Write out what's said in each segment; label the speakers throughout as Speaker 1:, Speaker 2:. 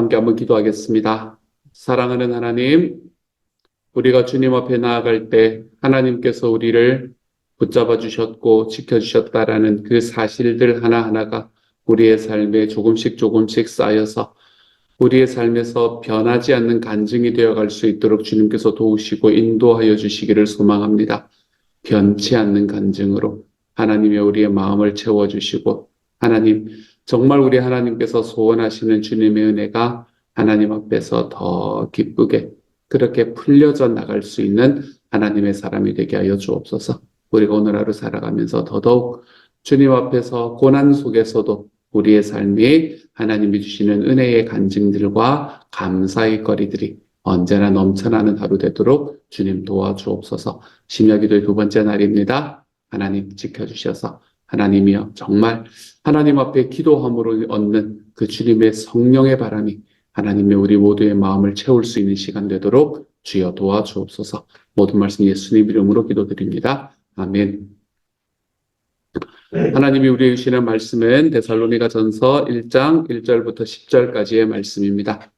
Speaker 1: 함께 한번 기도하겠습니다. 사랑하는 하나님, 우리가 주님 앞에 나아갈 때 하나님께서 우리를 붙잡아 주셨고 지켜주셨다라는 그 사실들 하나하나가 우리의 삶에 조금씩 쌓여서 우리의 삶에서 변하지 않는 간증이 되어갈 수 있도록 주님께서 도우시고 인도하여 주시기를 소망합니다. 변치 않는 간증으로 하나님의 우리의 마음을 채워주시고 하나님, 정말 우리 하나님께서 소원하시는 주님의 은혜가 하나님 앞에서 더 기쁘게 그렇게 풀려져 나갈 수 있는 하나님의 사람이 되게 하여 주옵소서. 우리가 오늘 하루 살아가면서 더더욱 주님 앞에서 고난 속에서도 우리의 삶이 하나님이 주시는 은혜의 간증들과 감사의 거리들이 언제나 넘쳐나는 하루 되도록 주님 도와주옵소서. 심야기도의 두 번째 날입니다. 하나님 지켜주셔서 하나님이여 정말 하나님 앞에 기도함으로 얻는 그 주님의 성령의 바람이 하나님의 우리 모두의 마음을 채울 수 있는 시간 되도록 주여 도와주옵소서. 모든 말씀 예수님 이름으로 기도드립니다. 아멘. 하나님이 우리에게 주시는 말씀은 데살로니가전서 1장 1절부터 10절까지의 말씀입니다.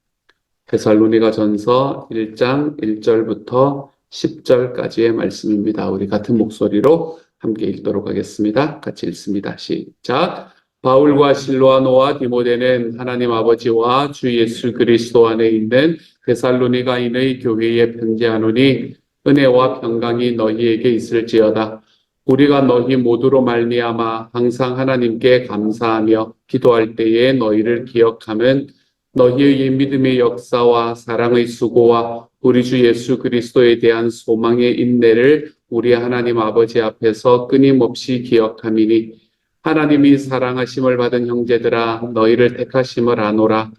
Speaker 1: 데살로니가전서 1장 1절부터 10절까지의 말씀입니다. 우리 같은 목소리로 함께 읽도록 하겠습니다. 같이 읽습니다. 시작. 바울과 실로아노와 디모데는 하나님 아버지와 주 예수 그리스도 안에 있는 데살로니가인의 교회에 편지하노니 은혜와 평강이 너희에게 있을지어다. 우리가 너희 모두로 말미암아 항상 하나님께 감사하며 기도할 때에 너희를 기억하면 너희의 믿음의 역사와 사랑의 수고와 우리 주 예수 그리스도에 대한 소망의 인내를 우리 하나님 아버지 앞에서 끊임없이 기억함이니 하나님이 사랑하심을 받은 형제들아 너희를 택하심을 아노라.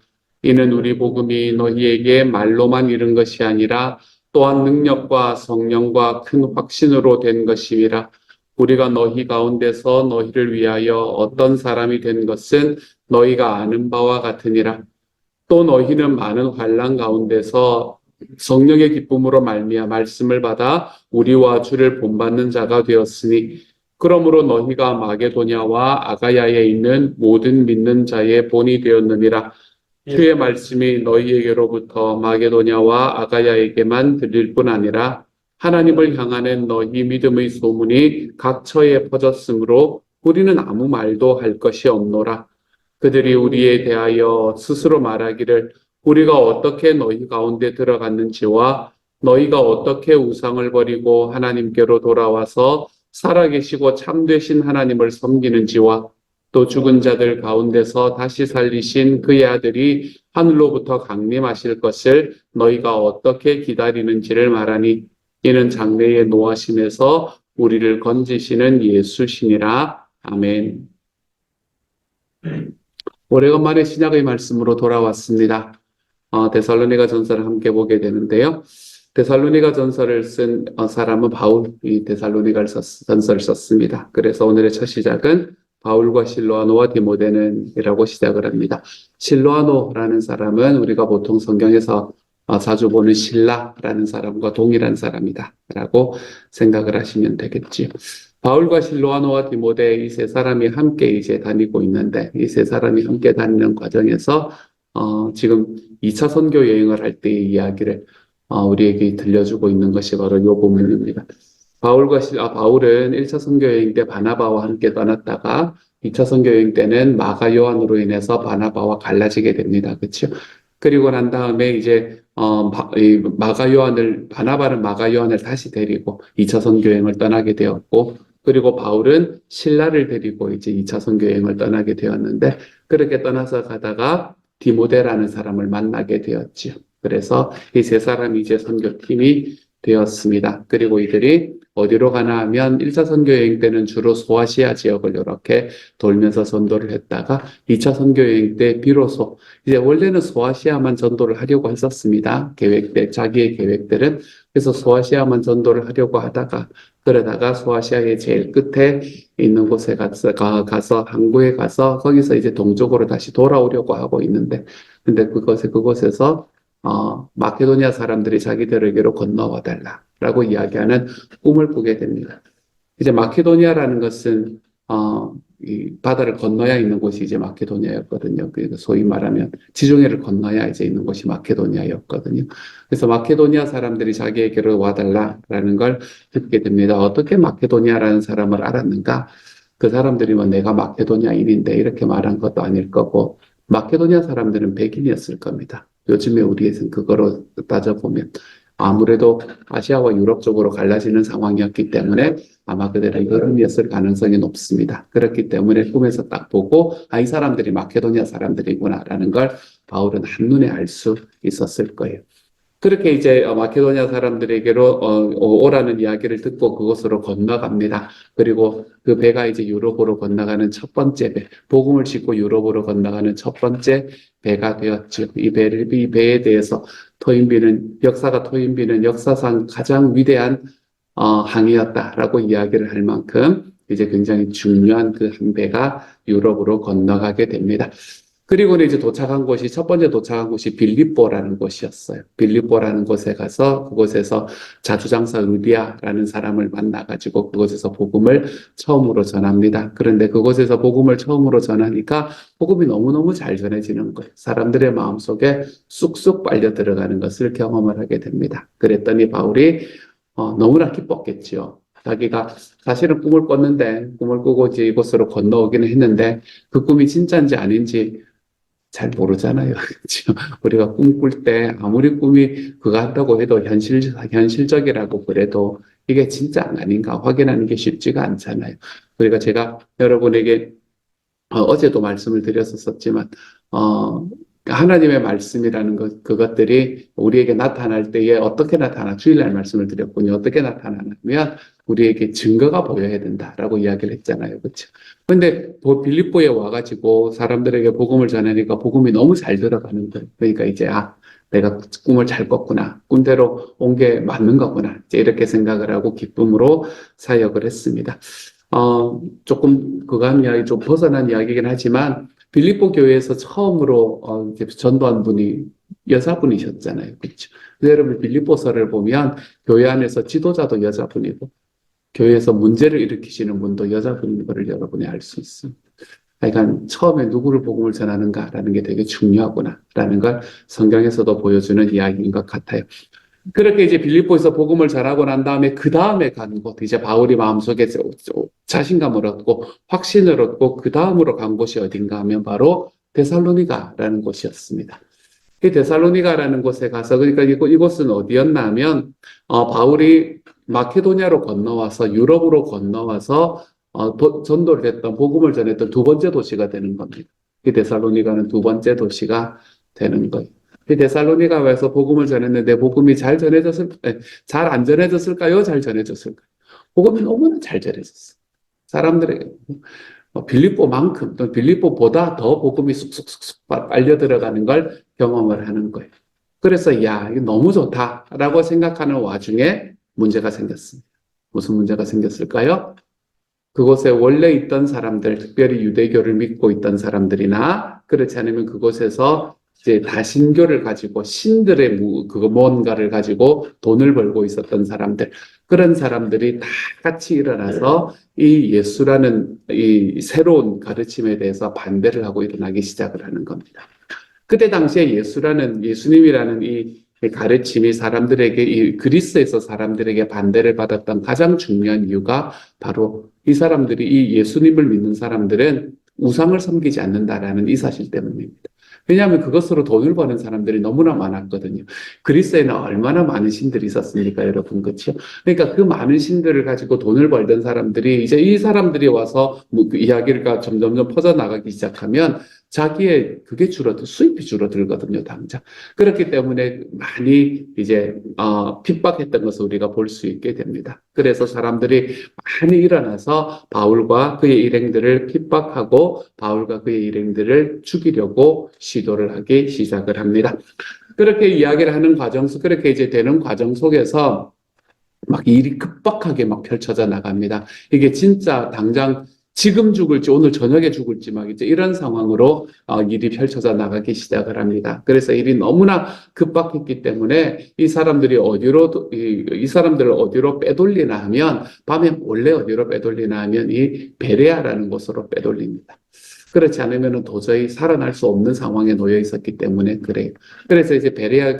Speaker 1: 이는 우리 복음이 너희에게 말로만 이른 것이 아니라 또한 능력과 성령과 큰 확신으로 된 것임이라. 우리가 너희 가운데서 너희를 위하여 어떤 사람이 된 것은 너희가 아는 바와 같으니라. 또 너희는 많은 환난 가운데서 성령의 기쁨으로 말미암아 말씀을 받아 우리와 주를 본받는 자가 되었으니 그러므로 너희가 마게도냐와 아가야에 있는 모든 믿는 자의 본이 되었느니라. 주의 말씀이 너희에게로부터 마게도냐와 아가야에게만 들릴 뿐 아니라 하나님을 향하는 너희 믿음의 소문이 각처에 퍼졌으므로 우리는 아무 말도 할 것이 없노라. 그들이 우리에 대하여 스스로 말하기를 우리가 어떻게 너희 가운데 들어갔는지와 너희가 어떻게 우상을 버리고 하나님께로 돌아와서 살아계시고 참되신 하나님을 섬기는지와 또 죽은 자들 가운데서 다시 살리신 그의 아들이 하늘로부터 강림하실 것을 너희가 어떻게 기다리는지를 말하니 이는 장래의 노하심에서 우리를 건지시는 예수시니라. 아멘. 오래간만에 신약의 말씀으로 돌아왔습니다. 데살로니가 전서를 함께 보게 되는데요. 데살로니가 전서를 쓴 사람은 바울이 데살로니가 전서를 썼습니다. 그래서 오늘의 첫 시작은 바울과 실로아노와 디모데는 이라고 시작을 합니다. 실로아노라는 사람은 우리가 보통 성경에서 자주 보는 신라라는 사람과 동일한 사람이다 라고 생각을 하시면 되겠지요. 바울과 실로아노와 디모데 이 세 사람이 함께 이제 다니고 있는데 이 세 사람이 함께 다니는 과정에서 지금 2차 선교 여행을 할 때의 이야기를 우리에게 들려주고 있는 것이 바로 이 부분입니다. 바울은 1차 선교 여행 때 바나바와 함께 떠났다가 2차 선교 여행 때는 마가 요한으로 인해서 바나바와 갈라지게 됩니다. 그렇죠? 그리고 난 다음에 이제 바나바는 마가 요한을 다시 데리고 2차 선교 여행을 떠나게 되었고 그리고 바울은 신라를 데리고 이제 2차 선교 여행을 떠나게 되었는데 그렇게 떠나서 가다가 디모데라는 사람을 만나게 되었지요. 그래서 이 세 사람이 이제 선교팀이 되었습니다. 그리고 이들이 어디로 가나 하면 1차 선교 여행 때는 주로 소아시아 지역을 이렇게 돌면서 전도를 했다가 2차 선교 여행 때 비로소 이제 원래는 소아시아만 전도를 하려고 했었습니다. 자기의 계획들은. 그래서 소아시아만 전도를 하려고 하다가 그러다가 소아시아의 제일 끝에 있는 곳에 가서 항구에 가서 거기서 이제 동쪽으로 다시 돌아오려고 하고 있는데 근데 그곳에서 마케도니아 사람들이 자기들에게로 건너와 달라라고 이야기하는 꿈을 꾸게 됩니다. 이제 마케도니아라는 것은 이 바다를 건너야 있는 곳이 이제 마케도니아였거든요. 그러니까 소위 말하면 지중해를 건너야 이제 있는 곳이 마케도니아였거든요. 그래서 마케도니아 사람들이 자기에게로 와달라라는 걸 듣게 됩니다. 어떻게 마케도니아라는 사람을 알았는가? 그 사람들이 뭐 내가 마케도니아인인데 이렇게 말한 것도 아닐 거고, 마케도니아 사람들은 백인이었을 겁니다. 요즘에 우리에서는 그거로 따져보면 아무래도 아시아와 유럽 쪽으로 갈라지는 상황이었기 때문에 아마 그들은 여름이었을 가능성이 높습니다. 그렇기 때문에 꿈에서 딱 보고 이 사람들이 마케도니아 사람들이구나라는 걸 바울은 한눈에 알 수 있었을 거예요. 그렇게 이제 마케도니아 사람들에게로 오라는 이야기를 듣고 그곳으로 건너갑니다. 그리고 그 배가 이제 유럽으로 건너가는 첫 번째 배, 복음을 싣고 유럽으로 건너가는 첫 번째 배가 되었죠. 이 배에 대해서 역사가 토인비는 역사상 가장 위대한 항이었다라고 이야기를 할 만큼 이제 굉장히 중요한 그 한 배가 유럽으로 건너가게 됩니다. 그리고는 이제 첫 번째 도착한 곳이 빌립보라는 곳이었어요. 빌립보라는 곳에 가서 그곳에서 자주장사 의디아라는 사람을 만나가지고 그곳에서 복음을 처음으로 전합니다. 그런데 그곳에서 복음을 처음으로 전하니까 복음이 너무너무 잘 전해지는 거예요. 사람들의 마음속에 쑥쑥 빨려 들어가는 것을 경험을 하게 됩니다. 그랬더니 바울이 너무나 기뻤겠지요. 자기가 사실은 꿈을 꿨는데 꿈을 꾸고 이제 이곳으로 건너오기는 했는데 그 꿈이 진짜인지 아닌지 잘 모르잖아요. 그렇죠? 우리가 꿈꿀 때 아무리 꿈이 그거 한다고 해도 현실적이라고 그래도 이게 진짜 아닌가 확인하는 게 쉽지가 않잖아요. 그러니까 제가 여러분에게 어제도 말씀을 드렸었지만 하나님의 말씀이라는 그것들이 우리에게 나타날 때에 어떻게 나타나 주일날 말씀을 드렸군요. 어떻게 나타나냐면 우리에게 증거가 보여야 된다라고 이야기를 했잖아요. 그렇죠? 근데 빌립보에 와가지고 사람들에게 복음을 전하니까 복음이 너무 잘 들어가는 거예요. 그러니까 이제 내가 꿈을 잘 꿨구나. 꿈대로 온 게 맞는 거구나. 이제 이렇게 생각을 하고 기쁨으로 사역을 했습니다. 조금 그간 이야기 좀 벗어난 이야기이긴 하지만 빌립보 교회에서 처음으로 전도한 분이 여자분이셨잖아요. 그렇죠? 여러분 빌립보서를 보면 교회 안에서 지도자도 여자분이고 교회에서 문제를 일으키시는 분도 여자분인 것을 여러분이 알 수 있습니다. 그러니까 처음에 누구를 복음을 전하는가라는 게 되게 중요하구나라는 걸 성경에서도 보여주는 이야기인 것 같아요. 그렇게 이제 빌립보에서 복음을 전하고 난 다음에 그 다음에 간 곳, 이제 바울이 마음속에 자신감을 얻고 확신을 얻고 그 다음으로 간 곳이 어딘가 하면 바로 데살로니가라는 곳이었습니다. 이 데살로니가라는 곳에 가서 그러니까 이곳은 어디였나 하면 바울이 마케도니아로 건너와서 유럽으로 건너와서 전도를 했던 복음을 전했던 두 번째 도시가 되는 겁니다. 이 데살로니가는 두 번째 도시가 되는 거예요. 이 데살로니가에서 복음을 전했는데 복음이 잘 안 전해졌을까요? 잘 전해졌을까요? 복음이 너무나 잘 전해졌어요. 사람들에게 빌립보만큼 또 빌립보보다 더 복음이 쑥쑥쑥쑥 빨려 들어가는 걸 경험을 하는 거예요. 그래서 이거 너무 좋다라고 생각하는 와중에 문제가 생겼습니다. 무슨 문제가 생겼을까요? 그곳에 원래 있던 사람들, 특별히 유대교를 믿고 있던 사람들이나 그렇지 않으면 그곳에서 이제 다신교를 가지고 신들의 뭔가를 가지고 돈을 벌고 있었던 사람들, 그런 사람들이 다 같이 일어나서 이 예수라는 이 새로운 가르침에 대해서 반대를 하고 일어나기 시작을 하는 겁니다. 그때 당시에 예수님이라는 이 가르침이 이 그리스에서 사람들에게 반대를 받았던 가장 중요한 이유가 바로 이 예수님을 믿는 사람들은 우상을 섬기지 않는다라는 이 사실 때문입니다. 왜냐하면 그것으로 돈을 버는 사람들이 너무나 많았거든요. 그리스에는 얼마나 많은 신들이 있었습니까, 여러분, 그렇죠? 그러니까 그 많은 신들을 가지고 돈을 벌던 사람들이 이제 이 사람들이 와서 그 이야기가 점점점 퍼져나가기 시작하면 자기의 수입이 줄어들거든요, 당장. 그렇기 때문에 많이 이제 핍박했던 것을 우리가 볼 수 있게 됩니다. 그래서 사람들이 많이 일어나서 바울과 그의 일행들을 핍박하고 바울과 그의 일행들을 죽이려고 시도를 하기 시작을 합니다. 그렇게 이야기를 하는 그렇게 이제 되는 과정 속에서 막 일이 급박하게 막 펼쳐져 나갑니다. 이게 진짜 당장 지금 죽을지 오늘 저녁에 죽을지 막 이제 이런 상황으로 일이 펼쳐져 나가기 시작을 합니다. 그래서 일이 너무나 급박했기 때문에 이 사람들을 어디로 빼돌리나 하면 밤에 몰래 어디로 빼돌리나 하면 이 베레아라는 곳으로 빼돌립니다. 그렇지 않으면 도저히 살아날 수 없는 상황에 놓여 있었기 때문에 그래요. 그래서 이제 베레아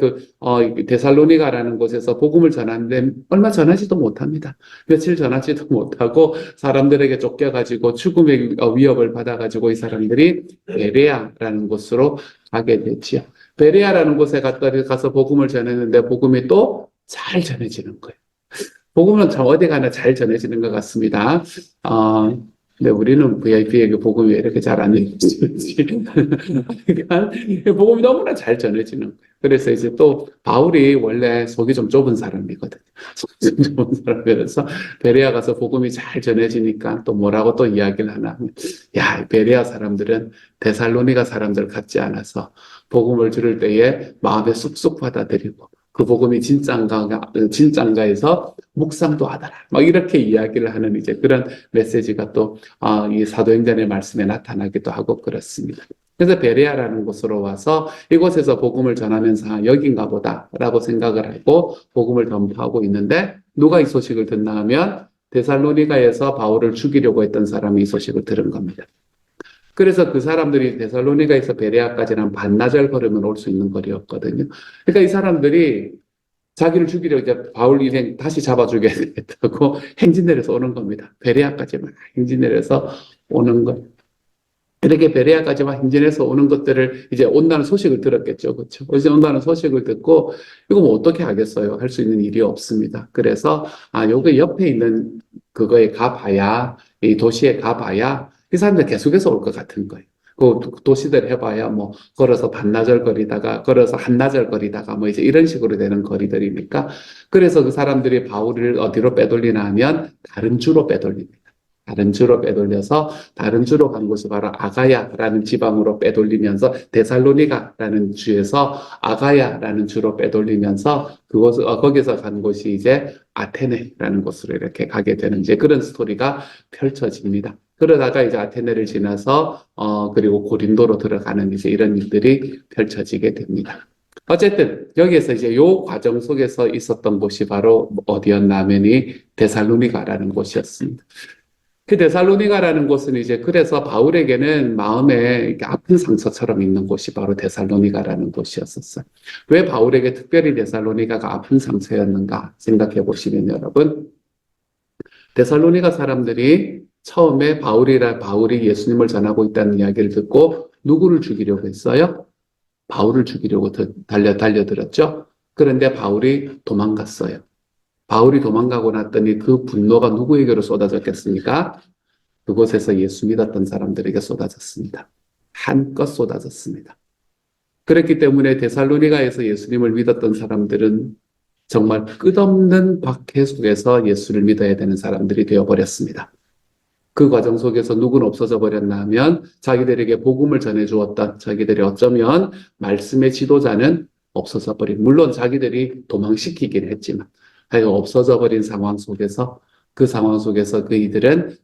Speaker 1: 데살로니가라는 곳에서 복음을 전하는데 얼마 전하지도 못합니다. 며칠 전하지도 못하고 사람들에게 쫓겨가지고 죽음의 위협을 받아가지고 이 사람들이 베레아라는 곳으로 가게 됐지요. 베레아라는 곳에 가서 복음을 전했는데 복음이 또 잘 전해지는 거예요. 복음은 참 어디 가나 잘 전해지는 것 같습니다. 근데 우리는 VIP에게 복음이 왜 이렇게 잘 안 전해지는지. 그러니까 복음이 너무나 잘 전해지는 거예요. 그래서 이제 또 바울이 원래 속이 좀 좁은 사람이거든요. 속이 좀 좁은 사람이라서 베레아 가서 복음이 잘 전해지니까 또 뭐라고 또 이야기를 하나 하면, 야, 베레아 사람들은 데살로니가 사람들 같지 않아서 복음을 들을 때에 마음에 쑥쑥 받아들이고 그 복음이 진짠가 해서 묵상도 하더라. 막 이렇게 이야기를 하는 이제 그런 메시지가 또, 이 사도행전의 말씀에 나타나기도 하고 그렇습니다. 그래서 베레아라는 곳으로 와서 이곳에서 복음을 전하면서 여긴가 보다라고 생각을 하고 복음을 전파하고 있는데 누가 이 소식을 듣나 하면 데살로니가에서 바울을 죽이려고 했던 사람이 이 소식을 들은 겁니다. 그래서 그 사람들이 데살로니가에서 베레아까지는 반나절 걸으면 올 수 있는 거리였거든요. 그러니까 이 사람들이 자기를 죽이려고 이제 바울 일행 다시 잡아주게 됐다고 행진 내려서 오는 겁니다. 베레아까지만 행진 내려서 오는 것. 이렇게 베레아까지만 행진해서 오는 것들을 이제 온다는 소식을 들었겠죠. 그렇죠? 이제 온다는 소식을 듣고 이거 뭐 어떻게 하겠어요? 할 수 있는 일이 없습니다. 그래서 요거 옆에 있는 그거에 가봐야 이 도시에 가봐야 이 사람들 계속해서 올 것 같은 거예요. 그 도시들 해봐야 뭐 걸어서 반나절 거리다가 걸어서 한나절 거리다가 뭐 이제 이런 식으로 되는 거리들이니까 그래서 그 사람들이 바울을 어디로 빼돌리나 하면 다른 주로 빼돌립니다. 다른 주로 빼돌려서 다른 주로 간 곳이 바로 아가야라는 지방으로 빼돌리면서 데살로니가라는 주에서 아가야라는 주로 빼돌리면서 거기서 간 곳이 이제 아테네라는 곳으로 이렇게 가게 되는 이제 그런 스토리가 펼쳐집니다. 그러다가 이제 아테네를 지나서 그리고 고린도로 들어가는 이제 이런 일들이 펼쳐지게 됩니다. 어쨌든 여기에서 이제 요 과정 속에서 있었던 곳이 바로 어디였나 하면 이 데살로니가라는 곳이었습니다. 그 데살로니가라는 곳은 이제 그래서 바울에게는 마음에 이렇게 아픈 상처처럼 있는 곳이 바로 데살로니가라는 곳이었었어요. 왜 바울에게 특별히 데살로니가가 아픈 상처였는가 생각해 보시면 여러분, 데살로니가 사람들이 처음에 바울이 예수님을 전하고 있다는 이야기를 듣고 누구를 죽이려고 했어요? 바울을 죽이려고 달려들었죠. 그런데 바울이 도망갔어요. 바울이 도망가고 났더니 그 분노가 누구에게로 쏟아졌겠습니까? 그곳에서 예수 믿었던 사람들에게 쏟아졌습니다. 한껏 쏟아졌습니다. 그렇기 때문에 데살로니가에서 예수님을 믿었던 사람들은 정말 끝없는 박해 속에서 예수를 믿어야 되는 사람들이 되어버렸습니다. 그 과정 속에서 누구는 없어져 버렸나 하면 자기들에게 복음을 전해주었던 자기들이 어쩌면 말씀의 지도자는 없어져 버린, 물론 자기들이 도망시키긴 했지만 없어져 버린 상황 속에서 그 상황 속에서 그이들은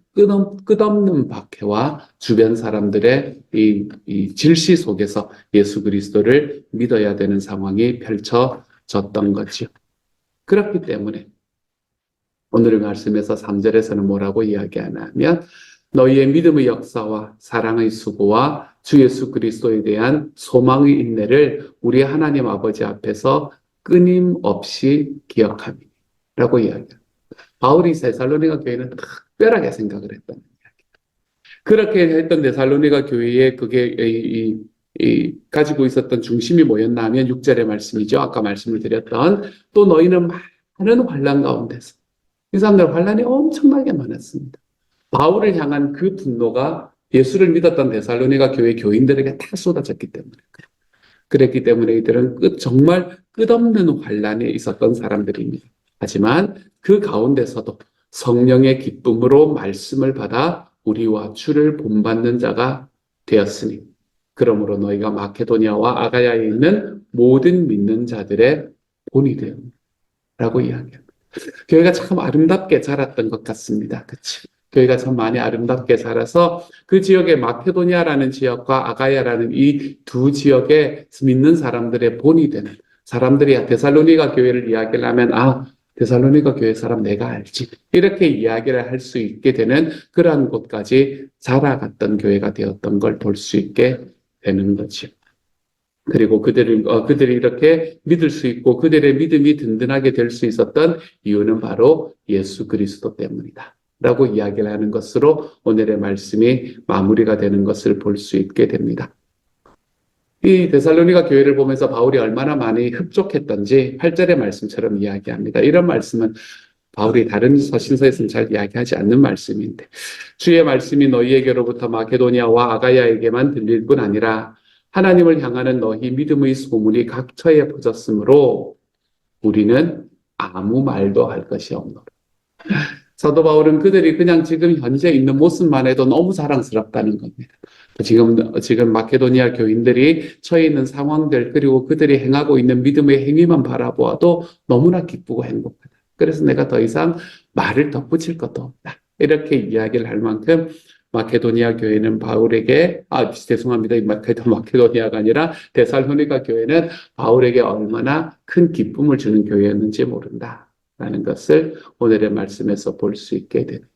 Speaker 1: 끝없는 박해와 주변 사람들의 이 질시 속에서 예수 그리스도를 믿어야 되는 상황이 펼쳐졌던 거죠. 그렇기 때문에 오늘의 말씀에서 3절에서는 뭐라고 이야기하냐면 너희의 믿음의 역사와 사랑의 수고와 주 예수 그리스도에 대한 소망의 인내를 우리 하나님 아버지 앞에서 끊임없이 기억하니 라고 이야기합니다. 바울이 데살로니가 교회는 특별하게 생각을 했다는 이야기. 그렇게 했던 데살로니가 교회에 그게 가지고 있었던 중심이 뭐였나 하면 6절의 말씀이죠. 아까 말씀을 드렸던 또 너희는 많은 환난 가운데서 이 사람들 환난이 엄청나게 많았습니다. 바울을 향한 그 분노가 예수를 믿었던 데살로니가 교회 교인들에게 다 쏟아졌기 때문에 그랬기 때문에 이들은 정말 끝없는 환난에 있었던 사람들입니다. 하지만 그 가운데서도 성령의 기쁨으로 말씀을 받아 우리와 주를 본받는 자가 되었으니 그러므로 너희가 마케도니아와 아가야에 있는 모든 믿는 자들의 본이 되었다 라고 이야기합니다. 교회가 참 아름답게 자랐던 것 같습니다. 그치? 교회가 참 많이 아름답게 자라서 그 지역의 마케도니아라는 지역과 아가야라는 이 두 지역에 믿는 사람들의 본이 되는 사람들이 데살로니가 교회를 이야기를 하면 데살로니가 교회 사람 내가 알지. 이렇게 이야기를 할 수 있게 되는 그러한 곳까지 자라갔던 교회가 되었던 걸 볼 수 있게 되는 거죠. 그리고 그들이 이렇게 믿을 수 있고 그들의 믿음이 든든하게 될 수 있었던 이유는 바로 예수 그리스도 때문이다. 라고 이야기를 하는 것으로 오늘의 말씀이 마무리가 되는 것을 볼 수 있게 됩니다. 이 데살로니가 교회를 보면서 바울이 얼마나 많이 흡족했던지 8절의 말씀처럼 이야기합니다. 이런 말씀은 바울이 다른 서신서에서는 잘 이야기하지 않는 말씀인데 주의 말씀이 너희에게로부터 마케도니아와 아가야에게만 들릴 뿐 아니라 하나님을 향하는 너희 믿음의 소문이 각처에 퍼졌으므로 우리는 아무 말도 할 것이 없노라. 사도 바울은 그들이 그냥 지금 현재 있는 모습만 해도 너무 자랑스럽다는 겁니다. 지금 마케도니아 교인들이 처해 있는 상황들 그리고 그들이 행하고 있는 믿음의 행위만 바라보아도 너무나 기쁘고 행복하다. 그래서 내가 더 이상 말을 덧붙일 것도 없다. 이렇게 이야기를 할 만큼 마케도니아 교회는 바울에게 죄송합니다. 마케도니아가 아니라 데살로니가 교회는 바울에게 얼마나 큰 기쁨을 주는 교회였는지 모른다. 라는 것을 오늘의 말씀에서 볼 수 있게 됩니다.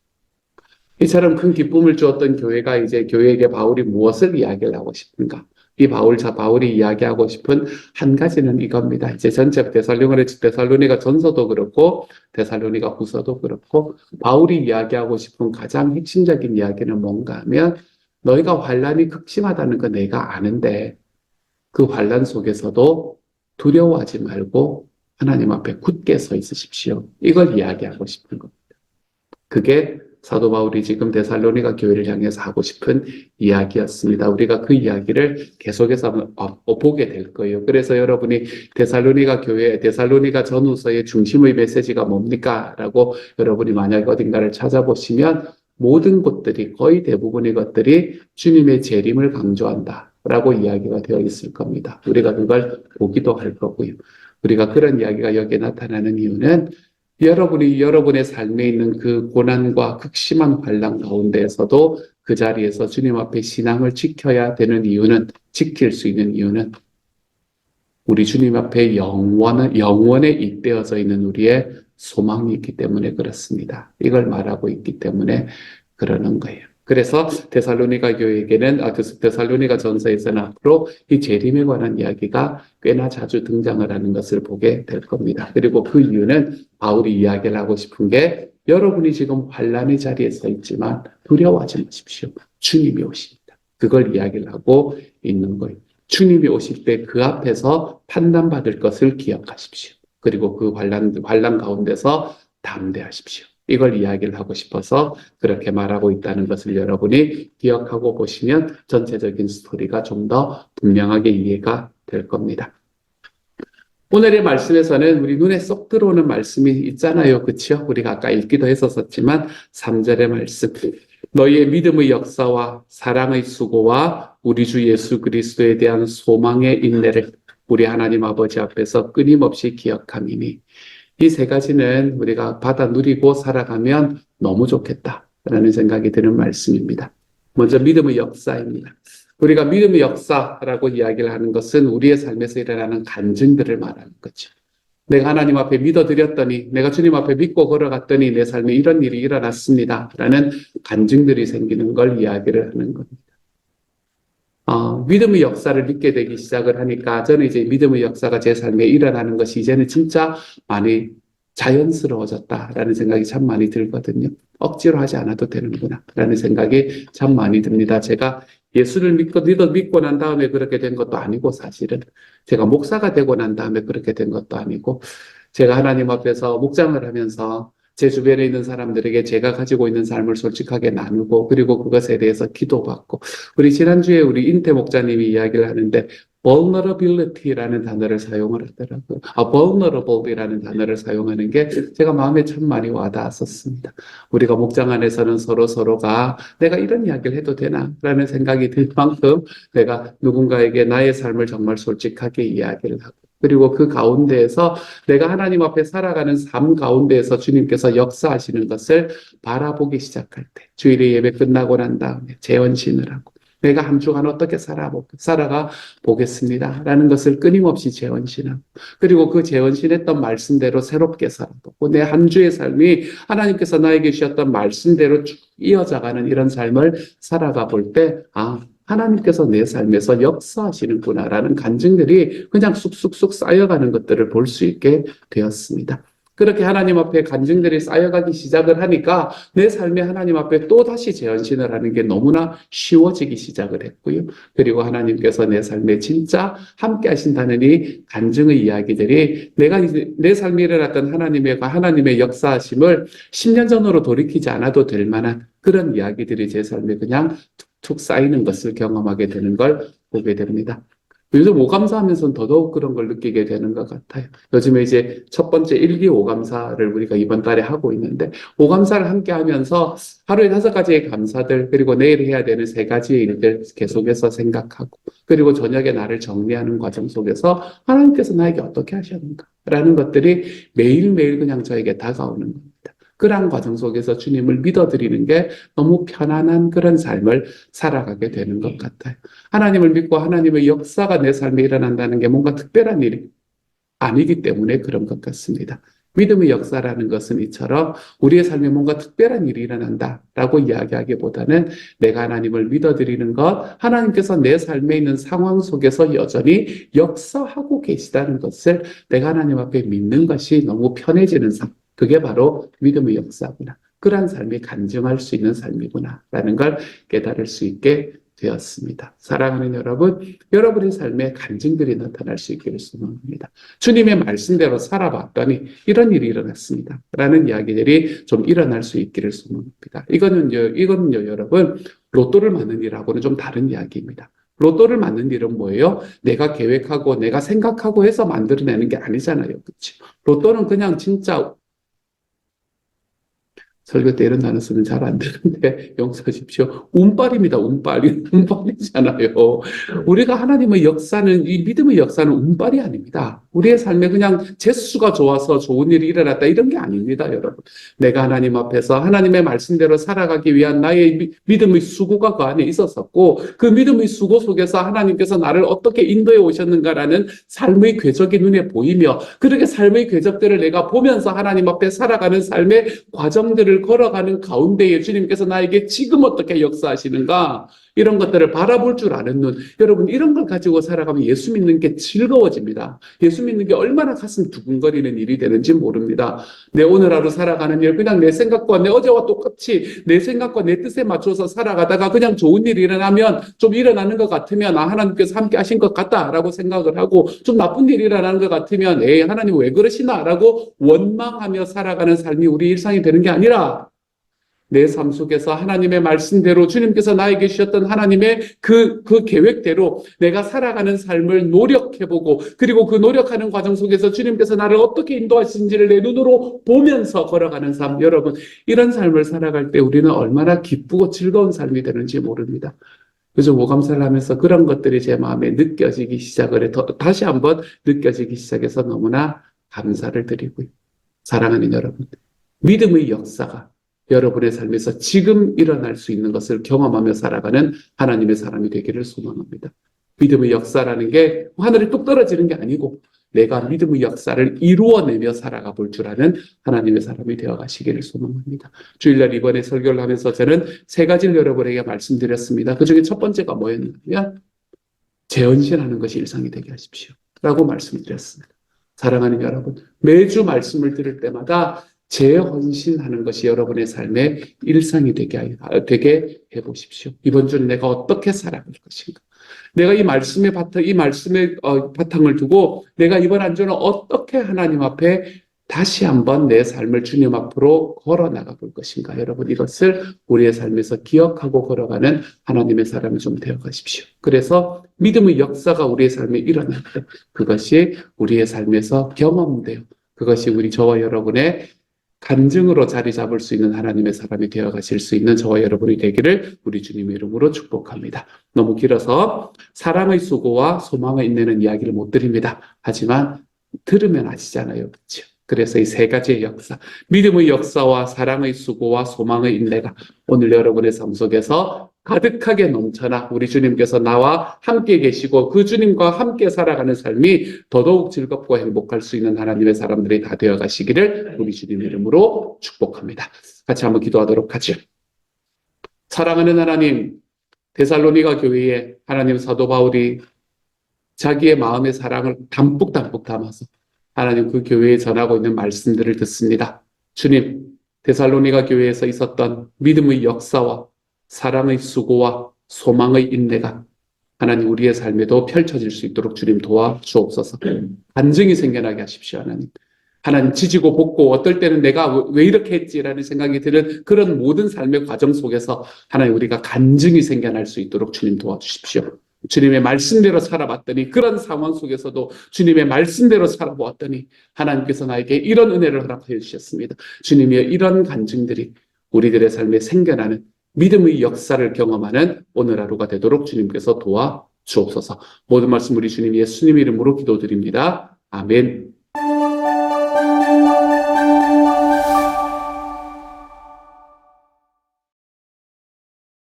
Speaker 1: 이처럼 큰 기쁨을 주었던 교회가 이제 교회에게 바울이 무엇을 이야기를 하고 싶은가? 바울이 이야기하고 싶은 한 가지는 이겁니다. 이제 전체 데살로니가 전서도 그렇고 데살로니가 후서도 그렇고 바울이 이야기하고 싶은 가장 핵심적인 이야기는 뭔가 하면 너희가 환란이 극심하다는 거 내가 아는데 그 환란 속에서도 두려워하지 말고 하나님 앞에 굳게 서 있으십시오. 이걸 이야기하고 싶은 겁니다. 그게 사도 바울이 지금 데살로니가 교회를 향해서 하고 싶은 이야기였습니다. 우리가 그 이야기를 계속해서 보게 될 거예요. 그래서 여러분이 데살로니가 전후서의 중심의 메시지가 뭡니까? 라고 여러분이 만약 어딘가를 찾아보시면 모든 것들이 거의 대부분의 것들이 주님의 재림을 강조한다. 라고 이야기가 되어 있을 겁니다. 우리가 그걸 보기도 할 거고요. 우리가 그런 이야기가 여기에 나타나는 이유는 여러분이 여러분의 삶에 있는 그 고난과 극심한 환난 가운데에서도 그 자리에서 주님 앞에 신앙을 지킬 수 있는 이유는 우리 주님 앞에 영원에 잇대어져 있는 우리의 소망이 있기 때문에 그렇습니다. 이걸 말하고 있기 때문에 그러는 거예요. 그래서 데살로니가 교회에게는 데살로니가 전서에서는 앞으로 이 재림에 관한 이야기가 꽤나 자주 등장을 하는 것을 보게 될 겁니다. 그리고 그 이유는 바울이 이야기를 하고 싶은 게 여러분이 지금 환난의 자리에 서 있지만 두려워하지 마십시오. 주님이 오십니다. 그걸 이야기를 하고 있는 거예요. 주님이 오실 때 그 앞에서 판단받을 것을 기억하십시오. 그리고 그 환난 가운데서 담대하십시오. 이걸 이야기를 하고 싶어서 그렇게 말하고 있다는 것을 여러분이 기억하고 보시면 전체적인 스토리가 좀 더 분명하게 이해가 될 겁니다. 오늘의 말씀에서는 우리 눈에 쏙 들어오는 말씀이 있잖아요. 그렇죠? 우리가 아까 읽기도 했었지만 3절의 말씀. 너희의 믿음의 역사와 사랑의 수고와 우리 주 예수 그리스도에 대한 소망의 인내를 우리 하나님 아버지 앞에서 끊임없이 기억함이니 이 세 가지는 우리가 받아 누리고 살아가면 너무 좋겠다라는 생각이 드는 말씀입니다. 먼저 믿음의 역사입니다. 우리가 믿음의 역사라고 이야기를 하는 것은 우리의 삶에서 일어나는 간증들을 말하는 거죠. 내가 하나님 앞에 믿어드렸더니 내가 주님 앞에 믿고 걸어갔더니 내 삶에 이런 일이 일어났습니다. 라는 간증들이 생기는 걸 이야기를 하는 겁니다. 믿음의 역사를 믿게 되기 시작을 하니까 저는 이제 믿음의 역사가 제 삶에 일어나는 것이 이제는 진짜 많이 자연스러워졌다라는 생각이 참 많이 들거든요. 억지로 하지 않아도 되는구나 라는 생각이 참 많이 듭니다. 제가 예수를 믿고 난 다음에 그렇게 된 것도 아니고 사실은 제가 목사가 되고 난 다음에 그렇게 된 것도 아니고 제가 하나님 앞에서 묵상을 하면서 제 주변에 있는 사람들에게 제가 가지고 있는 삶을 솔직하게 나누고 그리고 그것에 대해서 기도받고 우리 지난주에 우리 인태 목사님이 이야기를 하는데 vulnerability라는 단어를 사용을 하더라고요. vulnerable이라는 단어를 사용하는 게 제가 마음에 참 많이 와닿았었습니다. 우리가 목장 안에서는 서로가 내가 이런 이야기를 해도 되나? 라는 생각이 들 만큼 내가 누군가에게 나의 삶을 정말 솔직하게 이야기를 하고 그리고 그 가운데에서 내가 하나님 앞에 살아가는 삶 가운데에서 주님께서 역사하시는 것을 바라보기 시작할 때, 주일의 예배 끝나고 난 다음에 재원신을 하고 내가 한 주간 어떻게 살아가 보겠습니다 라는 것을 끊임없이 재원신하고, 그리고 그 재원신했던 말씀대로 새롭게 살아보고 내 한 주의 삶이 하나님께서 나에게 주셨던 말씀대로 쭉 이어져가는 이런 삶을 살아가 볼 때, 하나님께서 내 삶에서 역사하시는구나라는 간증들이 그냥 쑥쑥쑥 쌓여가는 것들을 볼 수 있게 되었습니다. 그렇게 하나님 앞에 간증들이 쌓여가기 시작을 하니까 내 삶에 하나님 앞에 또다시 재현신을 하는 게 너무나 쉬워지기 시작을 했고요. 그리고 하나님께서 내 삶에 진짜 함께 하신다는 이 간증의 이야기들이 내가 이제 내 삶에 일어났던 하나님의 역사하심을 10년 전으로 돌이키지 않아도 될 만한 그런 이야기들이 제 삶에 그냥 툭툭 쌓이는 것을 경험하게 되는 걸 보게 됩니다. 요즘 오감사하면서는 더더욱 그런 걸 느끼게 되는 것 같아요. 요즘에 이제 첫 번째 일기 오감사를 우리가 이번 달에 하고 있는데, 오감사를 함께 하면서 하루에 5가지의 감사들, 그리고 내일 해야 되는 3가지의 일들 계속해서 생각하고, 그리고 저녁에 나를 정리하는 과정 속에서 하나님께서 나에게 어떻게 하셨는가 라는 것들이 매일매일 그냥 저에게 다가오는 겁니다. 그러한 과정 속에서 주님을 믿어드리는 게 너무 편안한 그런 삶을 살아가게 되는 것 같아요. 하나님을 믿고 하나님의 역사가 내 삶에 일어난다는 게 뭔가 특별한 일이 아니기 때문에 그런 것 같습니다. 믿음의 역사라는 것은 이처럼 우리의 삶에 뭔가 특별한 일이 일어난다라고 이야기하기보다는 내가 하나님을 믿어드리는 것, 하나님께서 내 삶에 있는 상황 속에서 여전히 역사하고 계시다는 것을 내가 하나님 앞에 믿는 것이 너무 편해지는 삶. 그게 바로 믿음의 역사구나. 그러한 삶이 간증할 수 있는 삶이구나 라는 걸 깨달을 수 있게 되었습니다. 사랑하는 여러분, 여러분의 삶에 간증들이 나타날 수 있기를 소망합니다. 주님의 말씀대로 살아봤더니 이런 일이 일어났습니다 라는 이야기들이 좀 일어날 수 있기를 소망합니다. 이거는요 여러분, 로또를 맞는 일하고는 좀 다른 이야기입니다. 로또를 맞는 일은 뭐예요? 내가 계획하고 내가 생각하고 해서 만들어내는 게 아니잖아요. 그렇죠? 로또는 그냥 진짜 설교 때 이런 단어 쓰면 잘 안 되는데 용서하십시오. 운빨입니다. 운빨이잖아요. 우리가 하나님의 역사는, 이 믿음의 역사는 운빨이 아닙니다. 우리의 삶에 그냥 재수가 좋아서 좋은 일이 일어났다 이런 게 아닙니다, 여러분. 내가 하나님 앞에서 하나님의 말씀대로 살아가기 위한 나의 믿음의 수고가 그 안에 있었었고, 그 믿음의 수고 속에서 하나님께서 나를 어떻게 인도해 오셨는가라는 삶의 궤적이 눈에 보이며, 그렇게 삶의 궤적들을 내가 보면서 하나님 앞에 살아가는 삶의 과정들을 걸어가는 가운데에 주님께서 나에게 지금 어떻게 역사하시는가, 이런 것들을 바라볼 줄 아는 눈. 여러분, 이런 걸 가지고 살아가면 예수 믿는 게 즐거워집니다. 예수 믿는 게 얼마나 가슴 두근거리는 일이 되는지 모릅니다. 내 오늘 하루 살아가는 일, 그냥 내 생각과 내 어제와 똑같이 내 생각과 내 뜻에 맞춰서 살아가다가 그냥 좋은 일이 일어나면, 좀 일어나는 것 같으면 하나님께서 함께 하신 것 같다라고 생각을 하고, 좀 나쁜 일이 일어나는 것 같으면 하나님 왜 그러시나라고 원망하며 살아가는 삶이 우리 일상이 되는 게 아니라, 내 삶 속에서 하나님의 말씀대로 주님께서 나에게 주셨던 하나님의 그 계획대로 내가 살아가는 삶을 노력해보고, 그리고 그 노력하는 과정 속에서 주님께서 나를 어떻게 인도하시는지를 내 눈으로 보면서 걸어가는 삶. 여러분, 이런 삶을 살아갈 때 우리는 얼마나 기쁘고 즐거운 삶이 되는지 모릅니다. 그래서 오감사를 하면서 그런 것들이 제 마음에 느껴지기 시작을 해 다시 한번 느껴지기 시작해서 너무나 감사를 드리고요. 사랑하는 여러분, 믿음의 역사가 여러분의 삶에서 지금 일어날 수 있는 것을 경험하며 살아가는 하나님의 사람이 되기를 소망합니다. 믿음의 역사라는 게 하늘에 뚝 떨어지는 게 아니고, 내가 믿음의 역사를 이루어내며 살아가 볼 줄 아는 하나님의 사람이 되어가시기를 소망합니다. 주일날 이번에 설교를 하면서 저는 3가지를 여러분에게 말씀드렸습니다. 그 중에 첫 번째가 뭐였냐면, 재헌신하는 것이 일상이 되게 하십시오 라고 말씀드렸습니다. 사랑하는 여러분, 매주 말씀을 들을 때마다 재헌신하는 것이 여러분의 삶의 일상이 되게 해보십시오. 이번 주는 내가 어떻게 살아갈 것인가? 내가 이 말씀의 바탕을 두고 내가 이번 한 주는 어떻게 하나님 앞에 다시 한번 내 삶을 주님 앞으로 걸어 나가 볼 것인가? 여러분, 이것을 우리의 삶에서 기억하고 걸어가는 하나님의 사람이 좀 되어 가십시오. 그래서 믿음의 역사가 우리의 삶에 일어날 때 그것이 우리의 삶에서 경험되어, 그것이 저와 여러분의 간증으로 자리 잡을 수 있는 하나님의 사람이 되어 가실 수 있는 저와 여러분이 되기를 우리 주님의 이름으로 축복합니다. 너무 길어서 사랑의 수고와 소망의 인내는 이야기를 못 드립니다. 하지만 들으면 아시잖아요. 그렇죠? 그래서 이 세 가지의 역사, 믿음의 역사와 사랑의 수고와 소망의 인내가 오늘 여러분의 삶 속에서 가득하게 넘쳐나 우리 주님께서 나와 함께 계시고 그 주님과 함께 살아가는 삶이 더더욱 즐겁고 행복할 수 있는 하나님의 사람들이 다 되어 가시기를 우리 주님 이름으로 축복합니다. 같이 한번 기도하도록 하죠. 사랑하는 하나님, 데살로니가 교회에 하나님 사도 바울이 자기의 마음의 사랑을 담뿍 담아서 하나님 그 교회에 전하고 있는 말씀들을 듣습니다. 주님, 데살로니가 교회에서 있었던 믿음의 역사와 사랑의 수고와 소망의 인내가 하나님 우리의 삶에도 펼쳐질 수 있도록 주님 도와주옵소서. 간증이 생겨나게 하십시오. 하나님 지지고 볶고 어떨 때는 내가 왜 이렇게 했지라는 생각이 드는 그런 모든 삶의 과정 속에서 하나님 우리가 간증이 생겨날 수 있도록 주님 도와주십시오. 주님의 말씀대로 살아봤더니 그런 상황 속에서도 주님의 말씀대로 살아보았더니 하나님께서 나에게 이런 은혜를 허락해 주셨습니다. 주님의 이런 간증들이 우리들의 삶에 생겨나는 믿음의 역사를 경험하는 오늘 하루가 되도록 주님께서 도와주옵소서. 모든 말씀 우리 주님 예수님 이름으로 기도드립니다. 아멘.